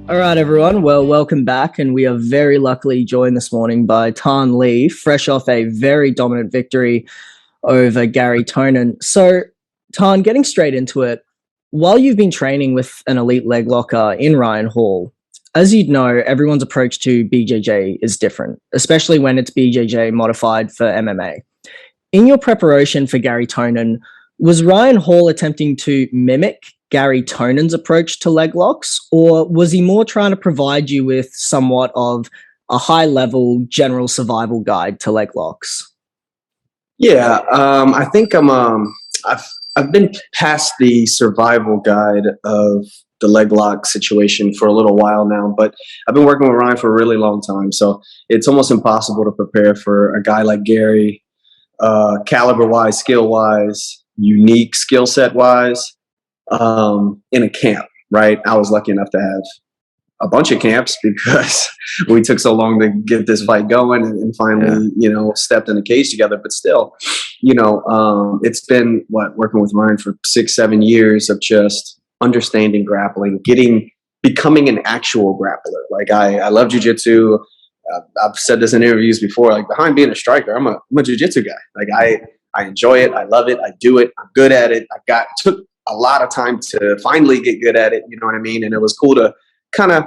All right, everyone. Well, welcome back. And we are very luckily joined this morning by Thanh Lee, fresh off a very dominant victory over Garry Tonon. So, Thanh, getting straight into it, while you've been training with an elite leg locker in Ryan Hall, as you'd know, everyone's approach to BJJ is different, especially when it's BJJ modified for MMA. In your preparation for Garry Tonon, was Ryan Hall attempting to mimic Garry Tonon's approach to leg locks, or was he more trying to provide you with somewhat of a high-level general survival guide to leg locks? Yeah, I think I've been past the survival guide of the leg lock situation for a little while now, but I've been working with Ryan for a really long time, so it's almost impossible to prepare for a guy like Garry, caliber-wise, skill-wise, unique skill set-wise, in a camp, right? I was lucky enough to have a bunch of camps because we took so long to get this fight going and finally, stepped in the cage together. But still, it's been working with Ryan for 6-7 years of just understanding grappling, becoming an actual grappler. Like I love jujitsu. I've said this in interviews before, like behind being a striker, I'm a jujitsu guy. Like I enjoy it. I love it. I do it. I'm good at it. Took a lot of time to finally get good at it. You know what I mean? And it was cool to kind of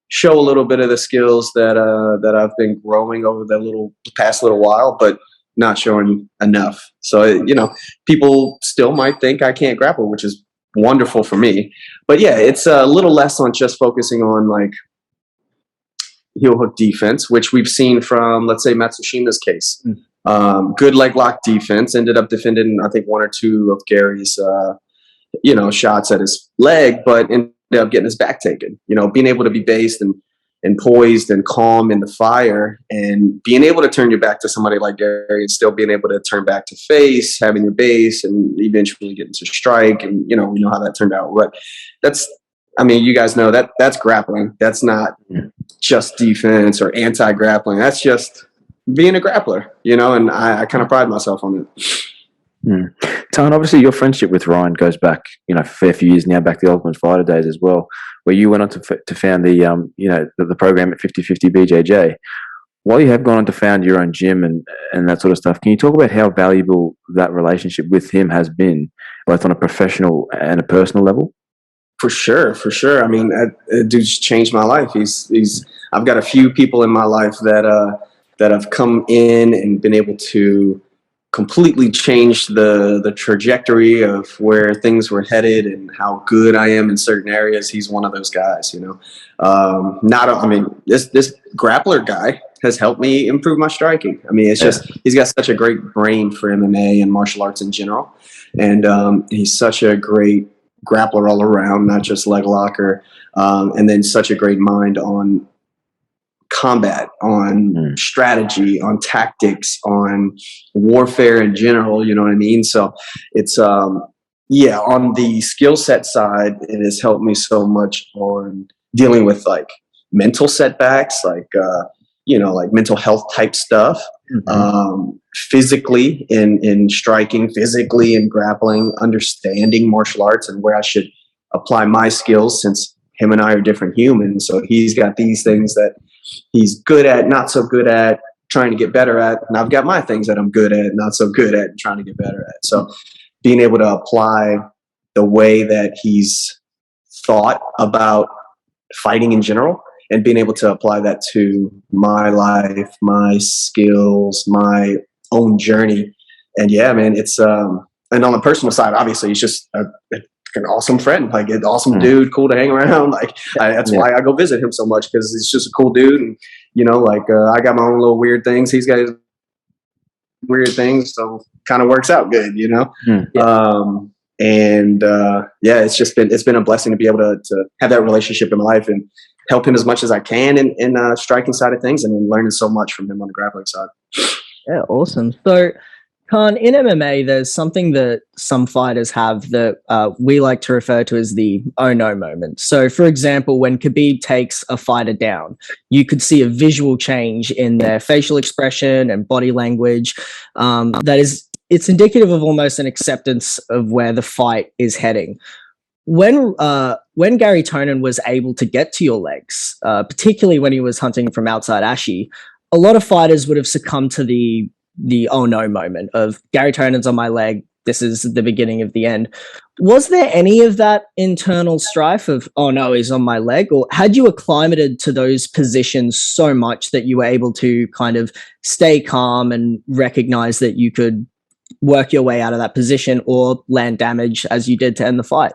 show a little bit of the skills that I've been growing over the past little while, but not showing enough. So, people still might think I can't grapple, which is wonderful for me. But yeah, it's a little less on just focusing on like heel hook defense, which we've seen from, let's say, Matsushima's case. Good leg lock defense, ended up defending, I think, 1 or 2 of Garry's, shots at his leg, but ended up getting his back taken. Being able to be based and poised and calm in the fire, and being able to turn your back to somebody like Garry and still being able to turn back to face, having your base, and eventually getting to strike. And, we know how that turned out. But you guys know that's grappling. That's not just defense or anti-grappling. That's just being a grappler, and I kind of pride myself on it. Thanh, obviously your friendship with Ryan goes back, a fair few years now, back to the Ultimate Fighter days as well, where you went on to found the program at 50/50 BJJ. While you have gone on to found your own gym and that sort of stuff, can you talk about how valuable that relationship with him has been, both on a professional and a personal level? For sure. I mean, that dude's changed my life. I've got a few people in my life that have come in and been able to completely change the trajectory of where things were headed and how good I am in certain areas. He's one of those guys, this grappler guy has helped me improve my striking. I mean, it's just, he's got such a great brain for MMA and martial arts in general. And he's such a great grappler all around, not just leg locker. And then such a great mind on combat, on strategy, on tactics, on warfare in general, you know what I mean? So it's on the skill set side, it has helped me so much on dealing with like mental setbacks, like mental health type stuff, physically in striking, physically in grappling, understanding martial arts and where I should apply my skills, since him and I are different humans. So he's got these things that he's good at, not so good at, trying to get better at. And I've got my things that I'm good at, not so good at, and trying to get better at. So being able to apply the way that he's thought about fighting in general and being able to apply that to my life, my skills, my own journey. And yeah, man, it's, and on the personal side, obviously he's just an awesome friend, like an awesome dude, cool to hang around. Like that's why I go visit him so much, because he's just a cool dude. And I got my own little weird things, he's got his weird things, so kind of works out good, it's been a blessing to be able to have that relationship in my life and help him as much as I can in striking side of things, and then learning so much from him on the grappling side. Yeah, awesome. So Khan, in MMA, there's something that some fighters have that we like to refer to as the oh no moment. So, for example, when Khabib takes a fighter down, you could see a visual change in their facial expression and body language. It's indicative of almost an acceptance of where the fight is heading. when Garry Tonon was able to get to your legs, particularly when he was hunting from outside Ashi, a lot of fighters would have succumbed to the oh no moment of Garry Tonon's on my leg. This is the beginning of the end. Was there any of that internal strife of, oh no, he's on my leg? Or had you acclimated to those positions so much that you were able to kind of stay calm and recognize that you could work your way out of that position or land damage as you did to end the fight?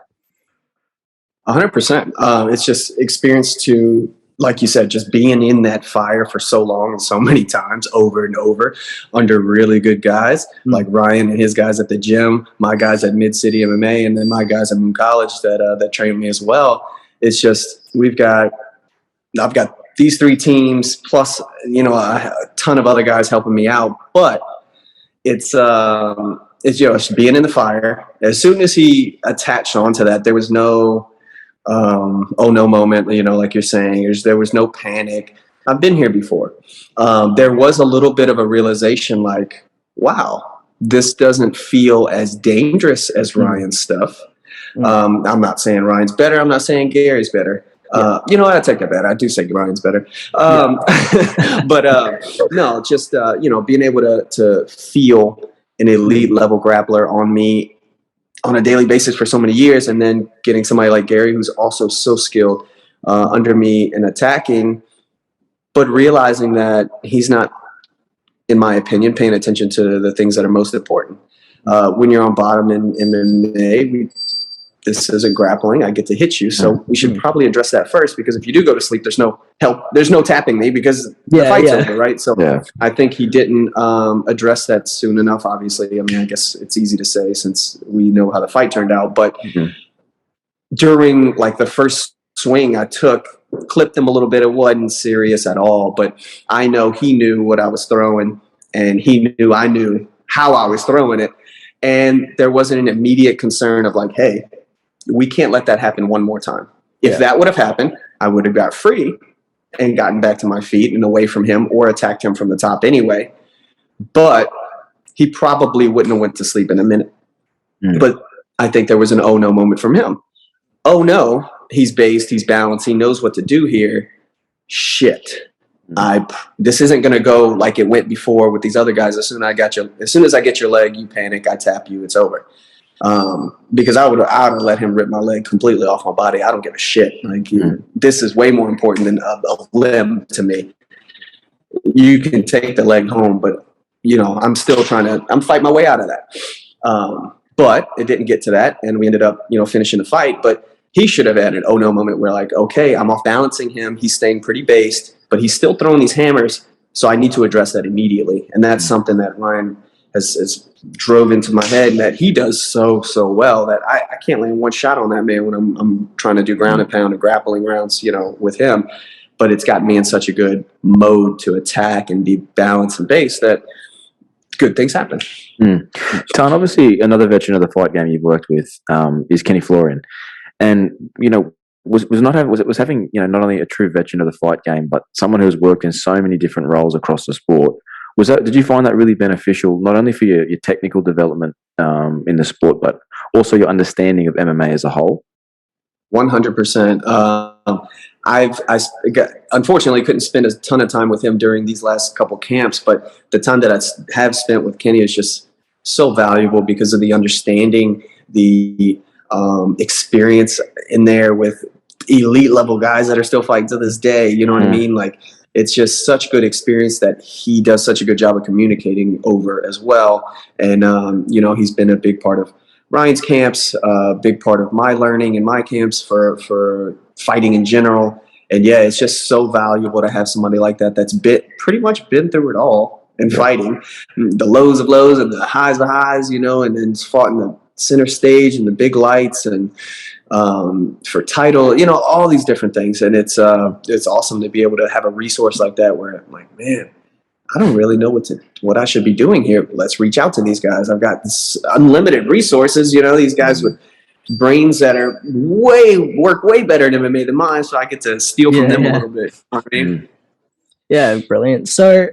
100%. It's just experience to, like you said, just being in that fire for so long and so many times over and over under really good guys like Ryan and his guys at the gym, my guys at MidCity MMA, and then my guys at Moon College that train me as well. It's just I've got these three teams plus a ton of other guys helping me out, but it's just being in the fire. As soon as he attached onto that, there was no oh no moment, like you're saying. There was no panic. I've been here before. There was a little bit of a realization like, wow, this doesn't feel as dangerous as Ryan's stuff. I'm not saying Ryan's better. I'm not saying Gary's better. I take that back. I do say Ryan's better. But no, just being able to feel an elite level grappler on me on a daily basis for so many years, and then getting somebody like Garry, who's also so skilled under me and attacking, but realizing that he's not, in my opinion, paying attention to the things that are most important. When you're on bottom in MMA, this isn't grappling. I get to hit you. So we should probably address that first, because if you do go to sleep, there's no help. There's no tapping me because the fight's over, right? So I think he didn't address that soon enough, obviously. I mean, I guess it's easy to say since we know how the fight turned out. But during like the first swing I took, clipped him a little bit. It wasn't serious at all. But I know he knew what I was throwing, and he knew I knew how I was throwing it. And there wasn't an immediate concern of like, hey, we can't let that happen one more time. If that would have happened, I would have got free and gotten back to my feet and away from him, or attacked him from the top anyway. But he probably wouldn't have went to sleep in a minute. But I think there was an oh no moment from him. Oh no, he's based, he's balanced, he knows what to do here. Shit. This isn't going to go like it went before with these other guys. As soon as I get your leg, you panic, I tap you, it's over. Because I would have let him rip my leg completely off my body. I don't give a shit. Like this is way more important than a limb to me. You can take the leg home, but I'm still I'm fighting my way out of that. But it didn't get to that, and we ended up finishing the fight. But he should have had an oh no moment where like, okay, I'm off balancing him. He's staying pretty based, but he's still throwing these hammers. So I need to address that immediately, and that's something that Ryan has drove into my head, and that he does so well that I can't land one shot on that man when I'm trying to do ground and pound and grappling rounds, with him. But it's got me in such a good mode to attack and be balanced and based that good things happen. Tan, obviously another veteran of the fight game you've worked with is Kenny Florian, and was having not only a true veteran of the fight game, but someone who has worked in so many different roles across the sport. Did you find that really beneficial, not only for your technical development in the sport, but also your understanding of MMA as a whole? 100%. I unfortunately couldn't spend a ton of time with him during these last couple camps, but the time that I have spent with Kenny is just so valuable because of the understanding, the experience in there with elite level guys that are still fighting to this day. You know what I mean? Like, it's just such good experience that he does such a good job of communicating over as well. And, he's been a big part of Ryan's camps, a big part of my learning in my camps for fighting in general. And yeah, it's just so valuable to have somebody like that that's pretty much been through it all in fighting, the lows of lows and the highs of highs, and then fought in the center stage and the big lights and for title, all these different things. And it's awesome to be able to have a resource like that where I'm like, man, I don't really know what I should be doing here. Let's reach out to these guys. I've got this unlimited resources, these guys with brains that work way better in MMA than mine. So I get to steal from them a little bit. You know what I mean? Yeah, brilliant. So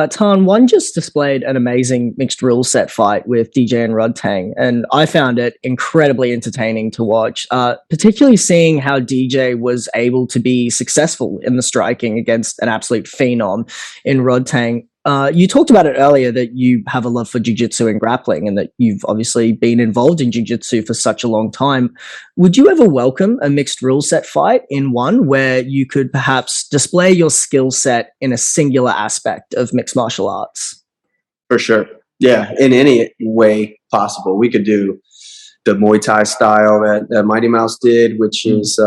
Tan, one just displayed an amazing mixed rule set fight with DJ and Rodtang, and I found it incredibly entertaining to watch, particularly seeing how DJ was able to be successful in the striking against an absolute phenom in Rodtang. You talked about it earlier that you have a love for jiu-jitsu and grappling and that you've obviously been involved in jiu-jitsu for such a long time. Would you ever welcome a mixed rule set fight in one where you could perhaps display your skill set in a singular aspect of mixed martial arts? For sure. Yeah, in any way possible. We could do the Muay Thai style that Mighty Mouse did, which is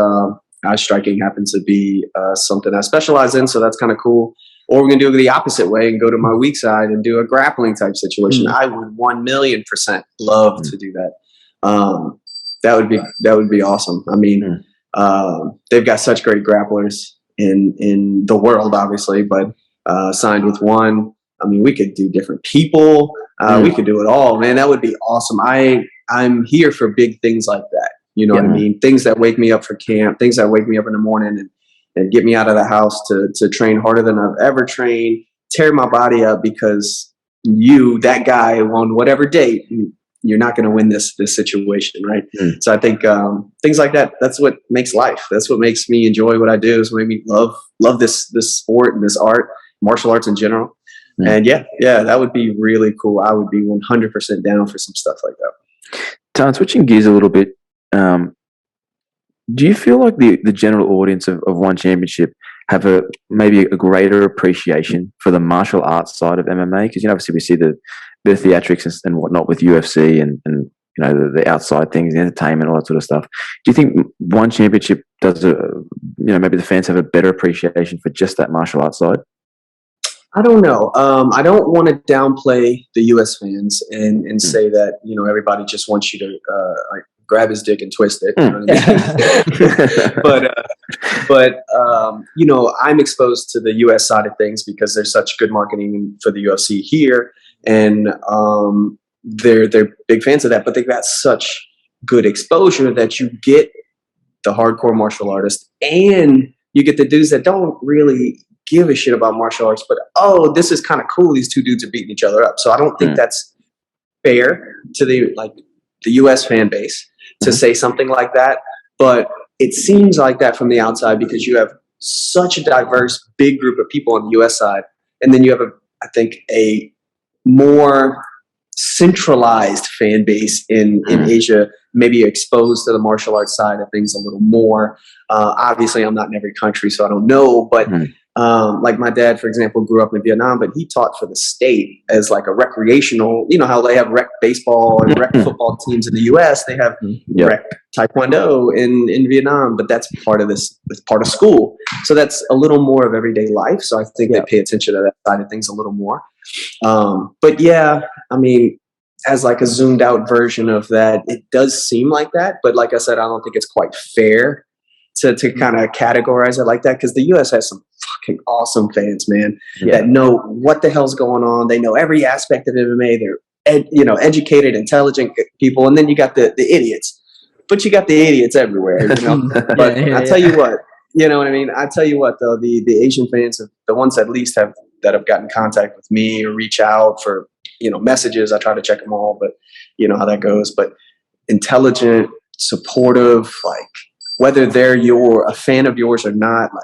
striking happens to be something I specialize in, so that's kind of cool. Or we're going to do it the opposite way and go to my weak side and do a grappling type situation. I would 1,000,000% love to do that. That would be awesome. I mean, they've got such great grapplers in the world, obviously, but signed with one. I mean, we could do different people. We could do it all, man. That would be awesome. I'm here for big things like that. You know what I mean? Things that wake me up for camp, things that wake me up in the morning and get me out of the house to train harder than I've ever trained, tear my body up because that guy, on whatever date, you're not going to win this situation, right? So I think things like that, that's what makes life. That's what makes me enjoy what I do. It's what makes me love this sport and this art, martial arts in general. And yeah, that would be really cool. I would be 100% down for some stuff like that. Tan, switching gears a little bit, do you feel like the general audience of One Championship have maybe a greater appreciation for the martial arts side of MMA? Because obviously we see the theatrics and whatnot with UFC and the outside things, the entertainment, all that sort of stuff. Do you think One Championship does maybe the fans have a better appreciation for just that martial arts side? I don't know. I don't want to downplay the US fans and say that everybody just wants you to grab his dick and twist it. You know what I mean? but I'm exposed to the US side of things because there's such good marketing for the UFC here, and they're big fans of that. But they've got such good exposure that you get the hardcore martial artist, and you get the dudes that don't really give a shit about martial arts, but this is kind of cool. These two dudes are beating each other up. So I don't think that's fair to the US fan base to say something like that. But it seems like that from the outside because you have such a diverse, big group of people on the US side. And then you have, I think, a more centralized fan base in Asia, maybe exposed to the martial arts side of things a little more. Obviously, I'm not in every country, so I don't know. But like my dad, for example, grew up in Vietnam, but he taught for the state as like a recreational, how they have rec baseball and rec football teams in the US, they have rec taekwondo in Vietnam, but that's part of it's part of school. So that's a little more of everyday life. So I think they pay attention to that side of things a little more. But yeah, I mean, as like a zoomed out version of that, it does seem like that. But like I said, I don't think it's quite fair to kind of categorize it like that, because the US has some fucking awesome fans, man, that know what the hell's going on. They know every aspect of MMA. They're educated, intelligent people, and then you got the idiots. But you got the idiots everywhere, But I tell you what, you know what I mean. I tell you what, though, the Asian fans, the ones at least have gotten in contact with me or reach out for messages. I try to check them all, but you know how that goes. But intelligent, supportive, like, whether they're a fan of yours or not, like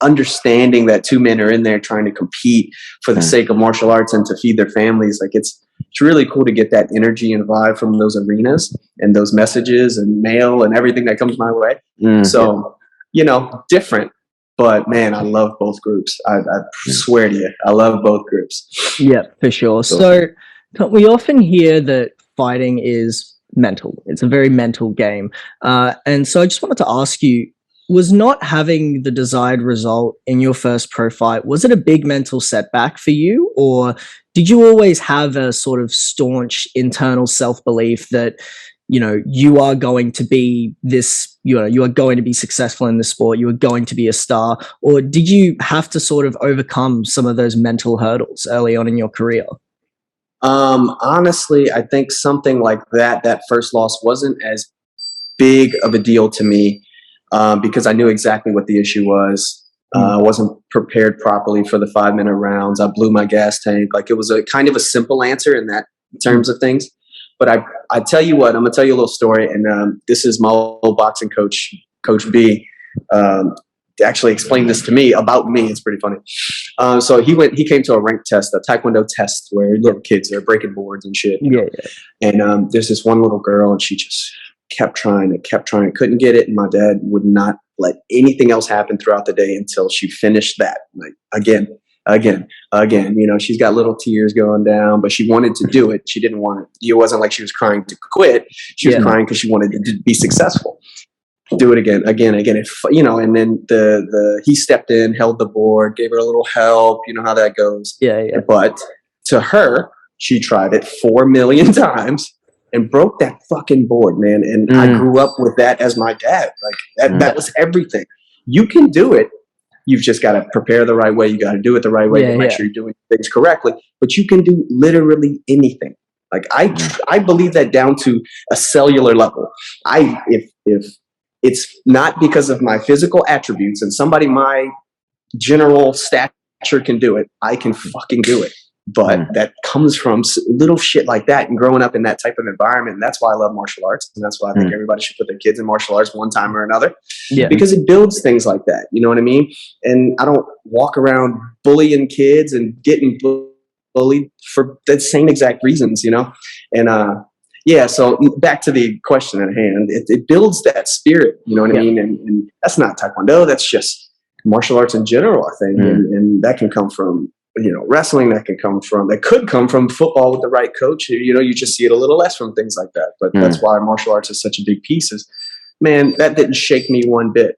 understanding that two men are in there trying to compete for the sake of martial arts and to feed their families. Like it's really cool to get that energy and vibe from those arenas and those messages and mail and everything that comes my way. So, different, but man, I love both groups. I swear to you, I love both groups. Yeah, for sure. So we often hear that fighting is mental. It's a very mental game. And so I just wanted to ask you, was not having the desired result in your first pro fight, was it a big mental setback for you? Or did you always have a sort of staunch internal self-belief that, you are going to be this, you are going to be successful in this sport, you are going to be a star? Or did you have to sort of overcome some of those mental hurdles early on in your career? Honestly, I think something like that first loss wasn't as big of a deal to me because I knew exactly what the issue was. I wasn't prepared properly for the 5-minute rounds. I blew my gas tank. Like, it was a kind of a simple answer in terms of things. But I tell you what, I'm gonna tell you a little story, and this is my old boxing coach, Coach B. Actually explained this to me about me. It's pretty funny. So he came to a rank test, a Taekwondo test, where little kids are breaking boards and shit. Yeah. And there's this one little girl, and she just kept trying, couldn't get it. And my dad would not let anything else happen throughout the day until she finished that. Like, again. You know, she's got little tears going down, but she wanted to do it. She didn't want it. It wasn't like she was crying to quit. She was crying because she wanted to be successful. Do it again. You know, and then he stepped in, held the board, gave her a little help. You know how that goes. Yeah. But to her, she tried it 4 million times and broke that fucking board, man. And I grew up with that as my dad. Like, that was everything. You can do it. You've just got to prepare the right way. You got to do it the right way to make sure you're doing things correctly. But you can do literally anything. Like, I believe that down to a cellular level. If it's not because of my physical attributes and somebody my general stature can do it, I can fucking do it. But that comes from little shit like that and growing up in that type of environment. And that's why I love martial arts. And that's why I think everybody should put their kids in martial arts one time or another. Yeah. Because it builds things like that. You know what I mean? And I don't walk around bullying kids and getting bullied for the same exact reasons, you know? And, so back to the question at hand, it builds that spirit, you know what I mean? And that's not Taekwondo. That's just martial arts in general, I think. And that can come from, you know, wrestling, that could come from football with the right coach. You know, you just see it a little less from things like that. But that's why martial arts is such a big piece. Is, man, that didn't shake me one bit.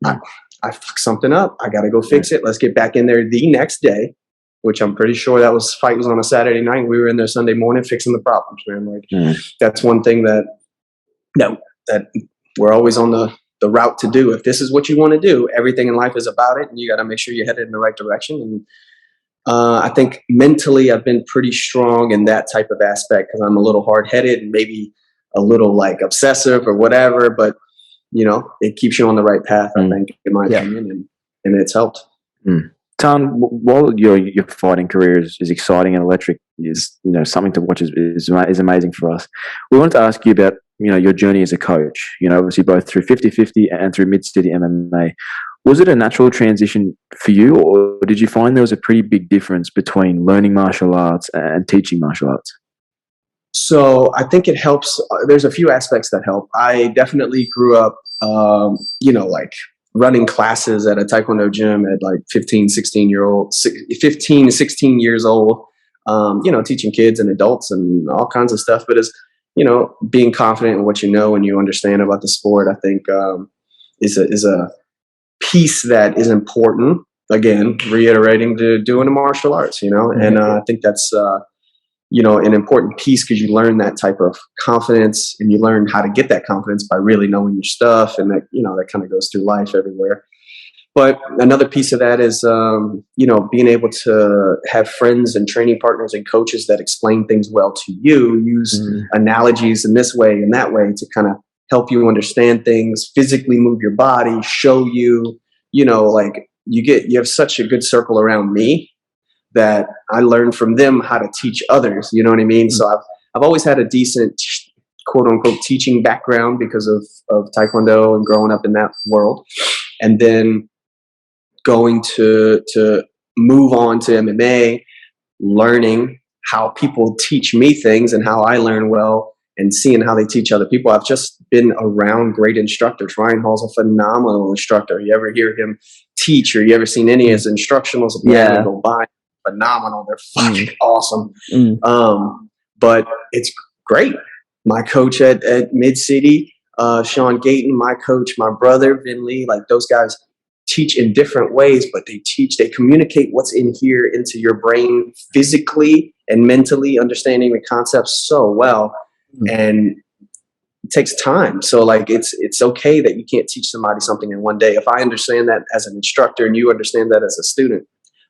I fucked something up. I got to go fix it. Let's get back in there the next day, which I'm pretty sure fight was on a Saturday night. We were in there Sunday morning fixing the problems, man. Like, that's one thing that we're always on the route to do. If this is what you want to do, everything in life is about it. And you got to make sure you're headed in the right direction. And I think mentally I've been pretty strong in that type of aspect because I'm a little hard-headed and maybe a little like obsessive or whatever, but you know, it keeps you on the right path, I think, in my opinion, and it's helped. Tan, while your fighting career is exciting and electric, is, you know, something to watch is amazing for us. We wanted to ask you about, you know, your journey as a coach, you know, obviously both through 50-50 and through MidCity MMA. Was it a natural transition for you, or did you find there was a pretty big difference between learning martial arts and teaching martial arts? So I think it helps. There's a few aspects that help. I definitely grew up, you know, like running classes at a Taekwondo gym at like 15 to 16 years old, you know, teaching kids and adults and all kinds of stuff. But as, you know, being confident in what you know and you understand about the sport, I think is a piece that is important. Again, reiterating to doing the martial arts, you know, and I think that's, you know, an important piece because you learn that type of confidence and you learn how to get that confidence by really knowing your stuff. And that, you know, that kind of goes through life everywhere. But another piece of that is, you know, being able to have friends and training partners and coaches that explain things well to you, use analogies in this way and that way to kind of help you understand things, physically move your body, show you, you know, like you have such a good circle around me that I learned from them how to teach others. You know what I mean? So I've always had a decent quote unquote teaching background because of Taekwondo and growing up in that world. And then going to move on to MMA, learning how people teach me things and how I learn well, and seeing how they teach other people. I've just been around great instructors. Ryan Hall's a phenomenal instructor. You ever hear him teach, or you ever seen any of his instructionals? Go by. Phenomenal. They're fucking awesome. But it's great. My coach at MidCity, Sean Gayton, my coach, my brother, Vin Lee, like those guys teach in different ways, but they communicate what's in here into your brain physically and mentally, understanding the concepts so well. And it takes time. So like, it's okay that you can't teach somebody something in one day. If I understand that as an instructor and you understand that as a student,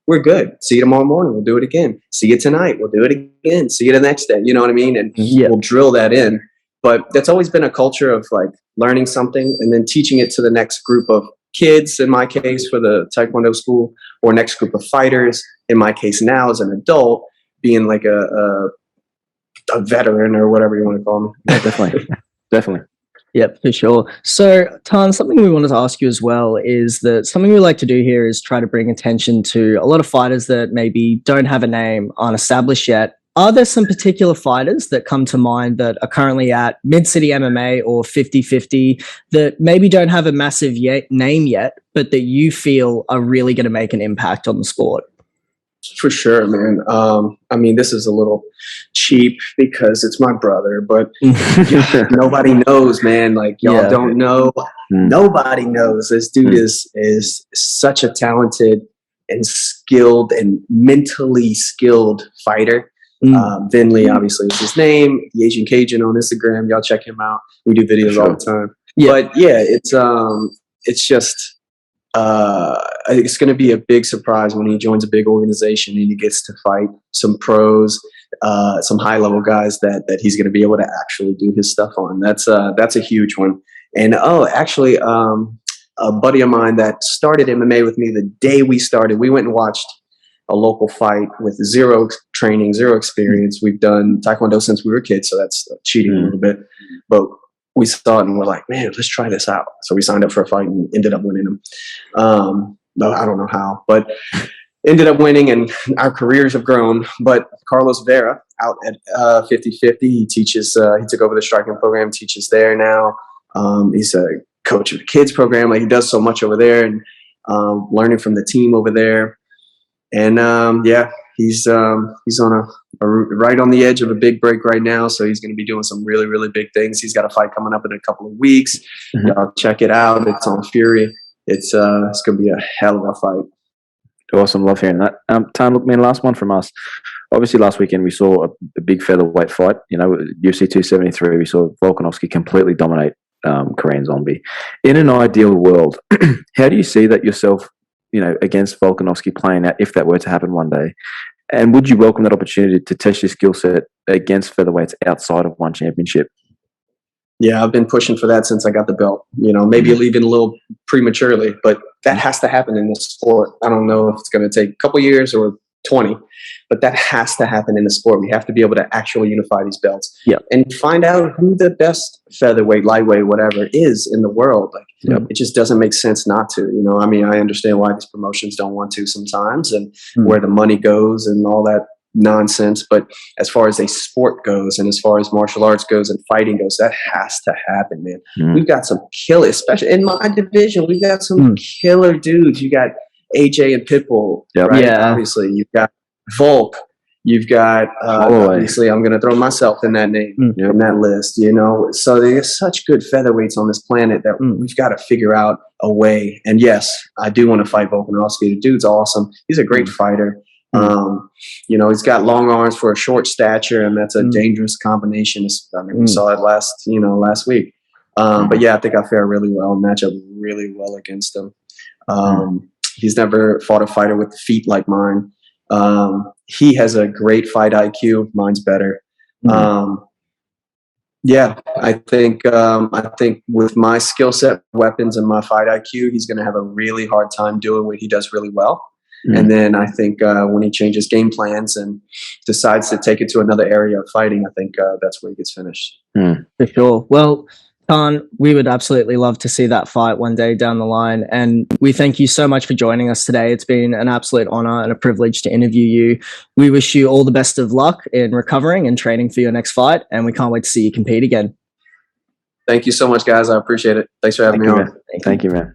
we're good. See you tomorrow morning. We'll do it again. See you tonight. We'll do it again. See you the next day. You know what I mean? And we'll drill that in. But that's always been a culture of like learning something and then teaching it to the next group of kids, in my case, for the Taekwondo school, or next group of fighters, in my case now as an adult, being like a veteran or whatever you want to call me. Yeah, definitely. Definitely. Yep, for sure. So, Tan, something we wanted to ask you as well is that something we like to do here is try to bring attention to a lot of fighters that maybe don't have a name, aren't established yet. Are there some particular fighters that come to mind that are currently at MidCity MMA or 50-50 that maybe don't have a massive name yet, but that you feel are really going to make an impact on the sport? For sure, man. I mean, this is a little cheap because it's my brother, but nobody knows, man. Like, y'all don't know. Nobody knows. This dude is such a talented and skilled and mentally skilled fighter. Vinley, obviously, is his name. The Asian Cajun on Instagram. Y'all check him out. We do videos all the time. But yeah, it's just. It's going to be a big surprise when he joins a big organization and he gets to fight some pros, some high level guys that he's going to be able to actually do his stuff on. That's a huge one. And actually, a buddy of mine that started MMA with me the day we started, we went and watched a local fight with zero training, zero experience. We've done Taekwondo since we were kids, so that's cheating a little bit, but we saw it and we're like, man, let's try this out. So we signed up for a fight and ended up winning them. I don't know how, but ended up winning, and our careers have grown. But Carlos Vera out at 50-50, he teaches, he took over the striking program, teaches there now. He's a coach of the kids program. Like, he does so much over there, and learning from the team over there. And he's on right on the edge of a big break right now. So he's going to be doing some really, really big things. He's got a fight coming up in a couple of weeks. Check it out. It's on Fury. It's going to be a hell of a fight. Awesome. Love hearing that. Tan, look, man, last one from us. Obviously, last weekend we saw a big featherweight fight. You know, UFC 273, we saw Volkanovski completely dominate Korean Zombie. In an ideal world, how do you see that yourself, you know, against Volkanovski playing out if that were to happen one day? And would you welcome that opportunity to test your skill set against featherweights outside of one championship? Yeah, I've been pushing for that since I got the belt. You know, maybe leaving a little prematurely, but that has to happen in the sport. I don't know if it's going to take a couple years or 20, but that has to happen in the sport. We have to be able to actually unify these belts and find out who the best featherweight, lightweight, whatever is in the world. Like, it just doesn't make sense not to. You know, I mean, I understand why these promotions don't want to sometimes, and where the money goes and all that nonsense. But as far as a sport goes, and as far as martial arts goes and fighting goes, that has to happen, man. We've got some killer, especially in my division. We've got some killer dudes. You got AJ and Pitbull, right? Yeah. Obviously, you've got Volk. You've got obviously, I'm going to throw myself in that name, in that list. You know, so there's such good featherweights on this planet that we've got to figure out a way. And yes, I do want to fight Volkanovski. The dude's awesome. He's a great fighter. You know, he's got long arms for a short stature, and that's a dangerous combination. I mean, we saw it last week. But yeah, I think I fare really well and match up really well against him. He's never fought a fighter with feet like mine. He has a great fight IQ. Mine's better. Yeah, I think with my skill set, weapons, and my fight IQ, he's going to have a really hard time doing what he does really well. And then I think when he changes game plans and decides to take it to another area of fighting, I think that's where he gets finished. For sure. Well, Tan, we would absolutely love to see that fight one day down the line. And we thank you so much for joining us today. It's been an absolute honor and a privilege to interview you. We wish you all the best of luck in recovering and training for your next fight. And we can't wait to see you compete again. Thank you so much, guys. I appreciate it. Thanks for having me on. Thank you, man.